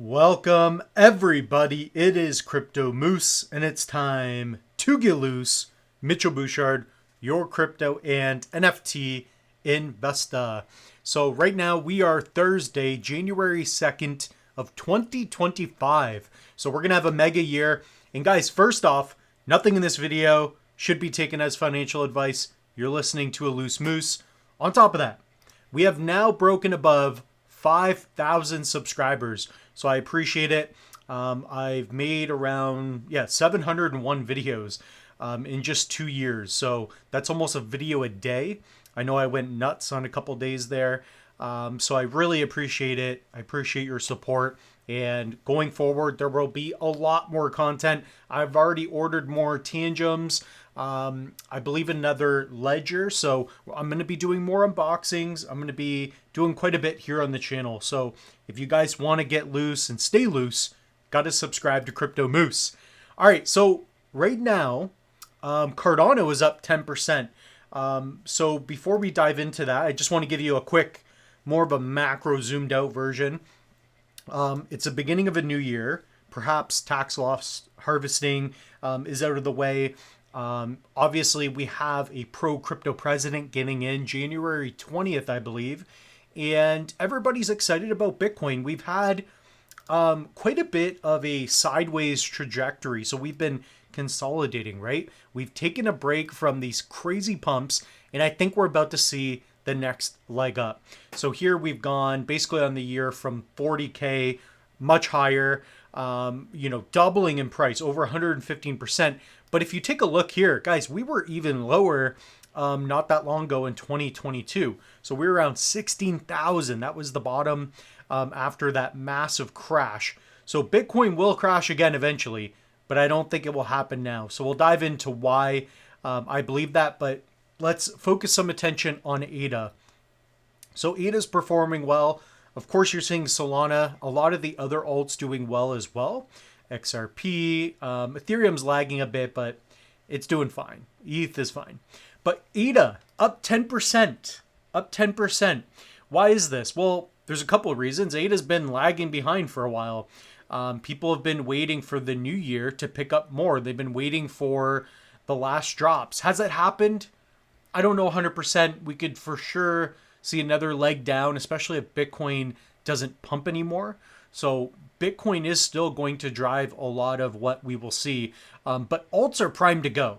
Welcome everybody, it is Crypto Moose and it's time to get loose. Mitchell Bouchard, your crypto and NFT investor. So right now we are Thursday, January 2nd of 2025. So we're going to have a mega year. And guys, first off, nothing in this video should be taken as financial advice. You're listening to a loose moose. On top of that, we have now broken above 5,000 subscribers. So I appreciate it. I've made around 701 videos in just 2 years. So that's almost a video a day. I know I went nuts on a couple days there. So I really appreciate it. I appreciate your support. And going forward, there will be a lot more content. I've already ordered more Tangems. I believe another ledger. So I'm going to be doing more unboxings. I'm going to be doing quite a bit here on the channel. So if you guys want to get loose and stay loose, got to subscribe to Crypto Moose. All right. So right now, Cardano is up 10%. So before we dive into that, I just want to give you a quick, more of a macro zoomed out version. It's the beginning of a new year. Perhaps tax loss harvesting is out of the way. Obviously, we have a pro-crypto president getting in January 20th, I believe. And everybody's excited about Bitcoin. We've had quite a bit of a sideways trajectory. So we've been consolidating, right? We've taken a break from these crazy pumps. And I think we're about to see the next leg up. So here we've gone basically on the year from 40K, much higher, doubling in price, over 115%. But if you take a look here, guys, we were even lower not that long ago in 2022. So we were around 16,000. That was the bottom after that massive crash. So Bitcoin will crash again eventually, but I don't think it will happen now. So we'll dive into why I believe that, but let's focus some attention on ADA. So ADA's performing well. Of course, you're seeing Solana, a lot of the other alts doing well as well. XRP, Ethereum's lagging a bit, but it's doing fine. ETH is fine. But ADA, up 10%. Up 10%. Why is this? Well, there's a couple of reasons. ADA's been lagging behind for a while. People have been waiting for the new year to pick up more. They've been waiting for the last drops. Has that happened? I don't know 100%. We could for sure see another leg down, especially if Bitcoin doesn't pump anymore. So Bitcoin is still going to drive a lot of what we will see. But alts are primed to go.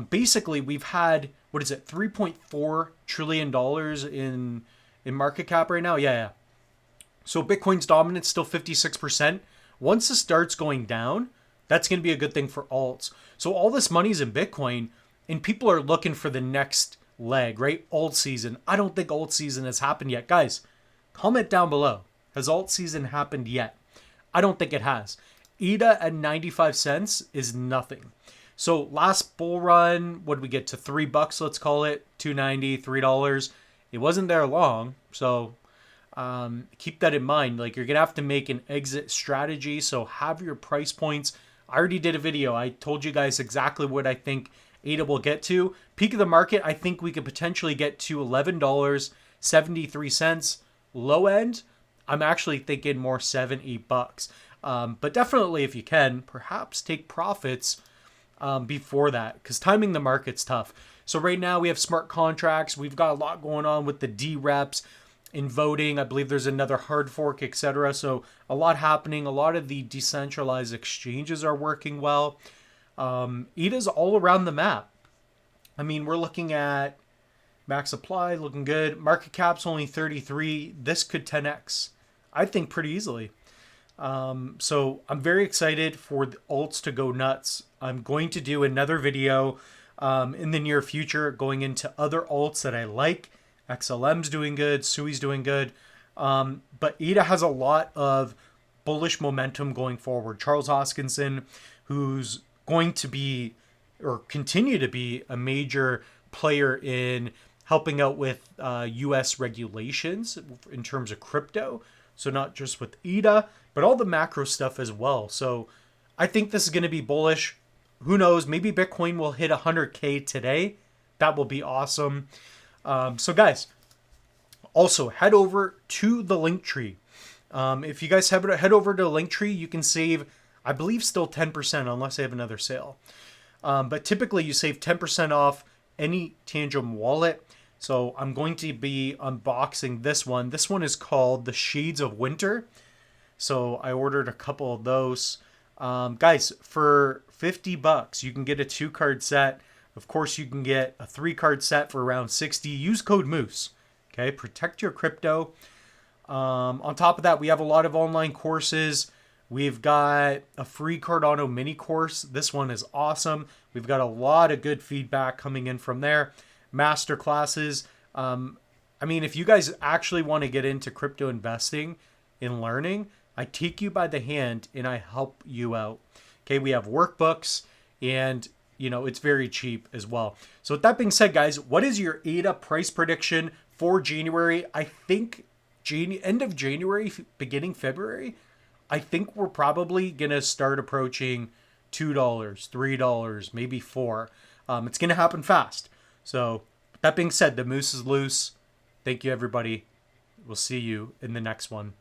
Basically, we've had, $3.4 trillion in market cap right now? Yeah. So Bitcoin's dominance still 56%. Once it starts going down, that's going to be a good thing for alts. So all this money is in Bitcoin, and people are looking for the next leg, right? Alt season. I don't think alt season has happened yet. Guys, comment down below. Has alt season happened yet? I don't think it has. ADA at 95 cents is nothing. So last bull run, what did we get to? $3, let's call it. $2.90, $3. It wasn't there long. So keep that in mind. Like, you're going to have to make an exit strategy. So have your price points. I already did a video. I told you guys exactly what I think ADA will get to. Peak of the market, I think we could potentially get to $11.73. Low end, I'm actually thinking more $7-8. But definitely, if you can, perhaps take profits before that, because timing the market's tough. So right now we have smart contracts. We've got a lot going on with the D-reps in voting. I believe there's another hard fork, etc. So a lot happening. A lot of the decentralized exchanges are working well. ADA's all around the map. I mean, we're looking at max supply, looking good. Market cap's only 33. This could 10x, I think, pretty easily. So I'm very excited for the alts to go nuts. I'm going to do another video in the near future going into other alts that I like. XLM's doing good. SUI's doing good. But ADA has a lot of bullish momentum going forward. Charles Hoskinson, who's going to be or continue to be a major player in helping out with US regulations in terms of crypto. So not just with ADA, but all the macro stuff as well. So I think this is going to be bullish. Who knows? Maybe Bitcoin will hit 100K today. That will be awesome. So guys, also head over to the link tree. If you guys head over to Linktree, you can save, I believe, still 10% unless they have another sale. But typically you save 10% off any Tangent wallet. So I'm going to be unboxing this one. This one is called the Shades of Winter. So I ordered a couple of those. Guys, for $50, you can get a 2-card set. Of course, you can get a 3-card set for around 60. Use code Moose. Okay, protect your crypto. On top of that, we have a lot of online courses. We've got a free Cardano mini course. This one is awesome. We've got a lot of good feedback coming in from there. Masterclasses. I mean, if you guys actually want to get into crypto investing and learning, I take you by the hand and I help you out. Okay, we have workbooks and it's very cheap as well. So with that being said, guys, what is your ADA price prediction for January? I think end of January, beginning February, I think we're probably going to start approaching $2, $3, maybe $4. It's going to happen fast. So that being said, the moose is loose. Thank you, everybody. We'll see you in the next one.